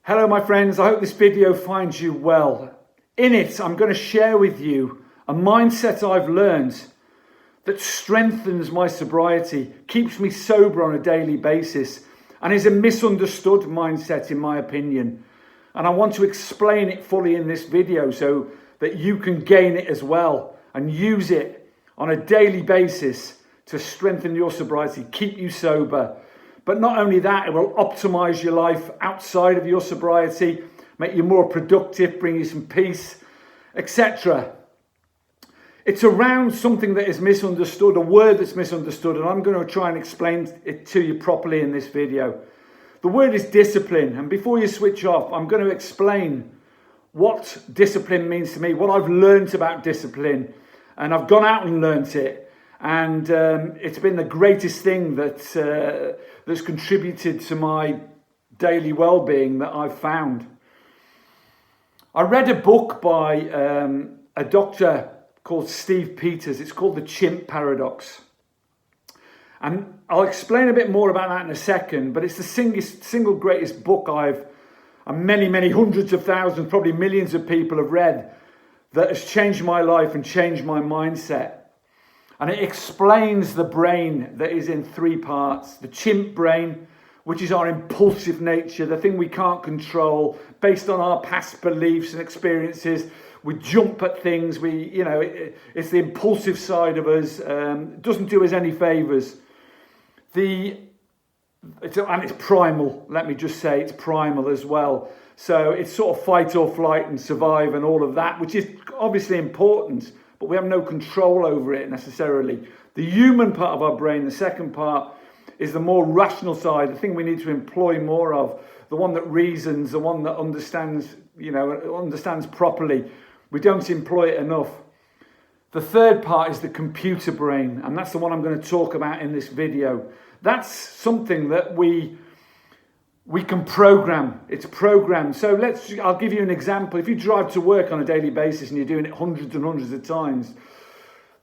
Hello my friends, I hope this video finds you well. In it, I'm going to share with you a mindset I've learned that strengthens my sobriety, keeps me sober on a daily basis, and is a misunderstood mindset in my opinion. And I want to explain it fully in this video so that you can gain it as well and use it on a daily basis to strengthen your sobriety, keep you sober. But not only that, it will optimize your life outside of your sobriety, make you more productive, bring you some peace, etc. It's around something that is misunderstood, a word that's misunderstood, and I'm going to try and explain it to you properly in this video. The word is discipline, and before you switch off, I'm going to explain what discipline means to me, what I've learned about discipline, and I've gone out and learnt it. And it's been the greatest thing that's contributed to my daily well-being that I've found. I read a book by a doctor called Steve Peters. It's called the Chimp Paradox. And I'll explain a bit more about that in a second, but it's the single greatest book and many hundreds of thousands, probably millions of people have read, that has changed my life and changed my mindset. And it explains the brain that is in three parts. The chimp brain, which is our impulsive nature, the thing we can't control, based on our past beliefs and experiences. We jump at things. It's the impulsive side of us. Doesn't do us any favors. And it's primal. Let me just say, it's primal as well. So it's sort of fight or flight and survive and all of that, which is obviously important, but we have no control over it necessarily. The human part of our brain, the second part, is the more rational side, the thing we need to employ more of, the one that reasons, the one that understands properly. We don't employ it enough. The third part is the computer brain, and that's the one I'm going to talk about in this video. That's something that we can program. It's programmed. So I'll give you an example. If you drive to work on a daily basis and you're doing it hundreds and hundreds of times,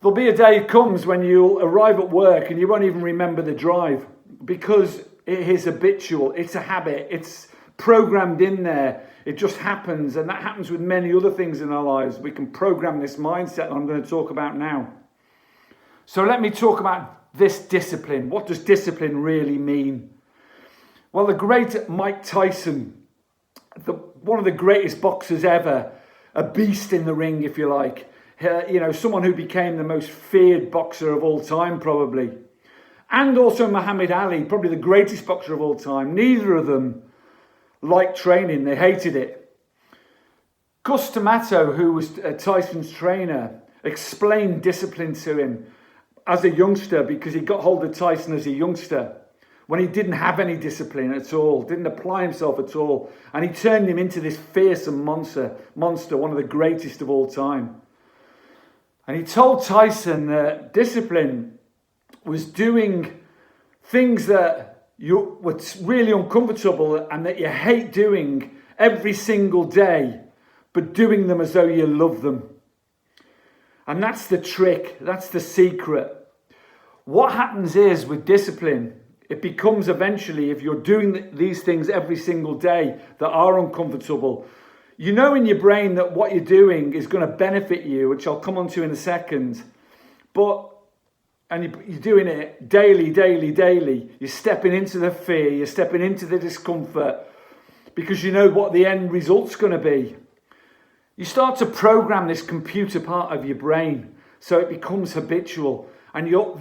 there'll be a day comes when you'll arrive at work and you won't even remember the drive because it is habitual. It's a habit. It's programmed in there. It just happens. And that happens with many other things in our lives. We can program this mindset that I'm going to talk about now. So let me talk about this discipline. What does discipline really mean? Well, the great Mike Tyson, one of the greatest boxers ever, a beast in the ring, if you like, someone who became the most feared boxer of all time, probably. And also Muhammad Ali, probably the greatest boxer of all time. Neither of them liked training. They hated it. Gus D'Amato, who was Tyson's trainer, explained discipline to him as a youngster because he got hold of Tyson as a youngster, when he didn't have any discipline at all, didn't apply himself at all. And he turned him into this fearsome monster, one of the greatest of all time. And he told Tyson that discipline was doing things that were really uncomfortable and that you hate doing every single day, but doing them as though you love them. And that's the trick, that's the secret. What happens is with discipline, it becomes eventually, if you're doing these things every single day that are uncomfortable, you know in your brain that what you're doing is going to benefit you, which I'll come on to in a second. And you're doing it daily. You're stepping into the fear, you're stepping into the discomfort because you know what the end result's going to be. You start to program this computer part of your brain so it becomes habitual. And you're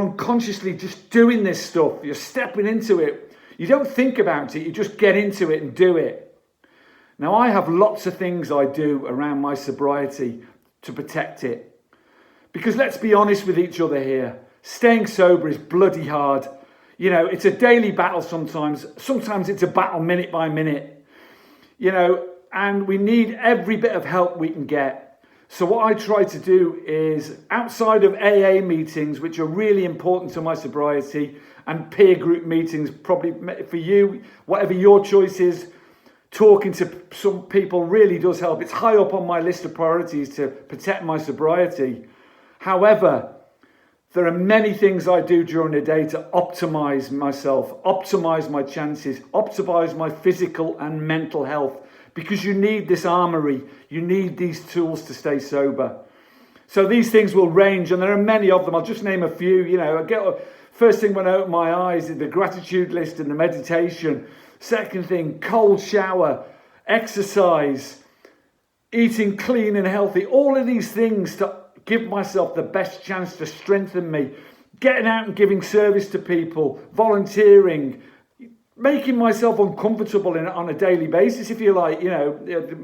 unconsciously just doing this stuff. You're stepping into it. You don't think about it. You just get into it and do it. Now, I have lots of things I do around my sobriety to protect it. Because let's be honest with each other here. Staying sober is bloody hard. It's a daily battle sometimes. Sometimes it's a battle minute by minute. And we need every bit of help we can get. So what I try to do is, outside of AA meetings, which are really important to my sobriety, and peer group meetings, probably for you, whatever your choice is, talking to some people really does help. It's high up on my list of priorities to protect my sobriety. However, There are many things I do during the day to optimize myself, optimize my chances, optimize my physical and mental health, because you need this armory. You need these tools to stay sober. So these things will range, and there are many of them. I'll just name a few. First thing when I open my eyes is the gratitude list and the meditation. Second thing, cold shower, exercise, eating clean and healthy. All of these things to give myself the best chance to strengthen me. Getting out and giving service to people, volunteering, making myself uncomfortable on a daily basis, if you like,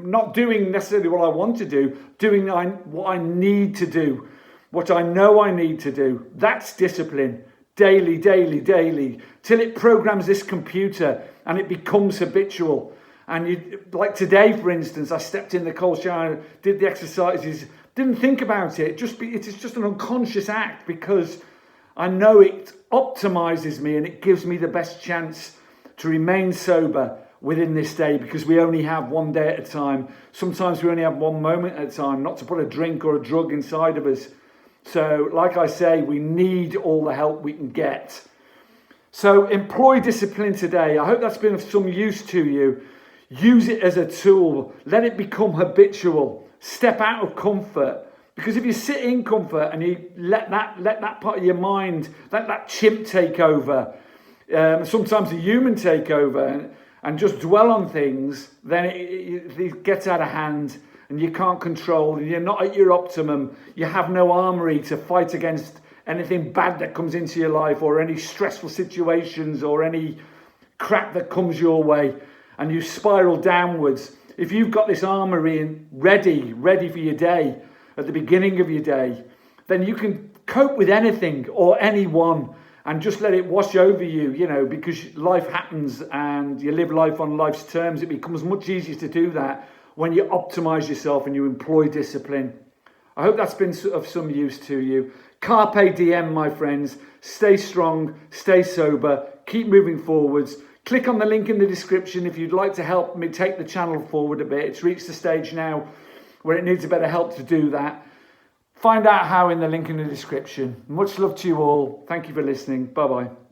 not doing necessarily what I want to do, doing what I need to do, what I know I need to do. That's discipline. Daily, till it programs this computer and it becomes habitual. And like today, for instance, I stepped in the cold shower, did the exercises, didn't think about it. It's just an unconscious act, because I know it optimizes me and it gives me the best chance to remain sober within this day, because we only have one day at a time. Sometimes we only have one moment at a time, not to put a drink or a drug inside of us. So like I say, we need all the help we can get. So employ discipline today. I hope that's been of some use to you. Use it as a tool. Let it become habitual. Step out of comfort. Because if you sit in comfort and you let that part of your mind, let that chimp take over, sometimes a human take over, and just dwell on things, then it gets out of hand and you can't control, and you're not at your optimum. You have no armory to fight against anything bad that comes into your life, or any stressful situations, or any crap that comes your way, and you spiral downwards. If you've got this armory ready for your day, at the beginning of your day, then you can cope with anything or anyone and just let it wash over you, because life happens and you live life on life's terms. It becomes much easier to do that when you optimize yourself and you employ discipline. I hope that's been of some use to you. Carpe diem, my friends. Stay strong, stay sober, keep moving forwards. Click on the link in the description if you'd like to help me take the channel forward a bit. It's reached the stage now where it needs a bit of help to do that. Find out how in the link in the description. Much love to you all. Thank you for listening. Bye-bye.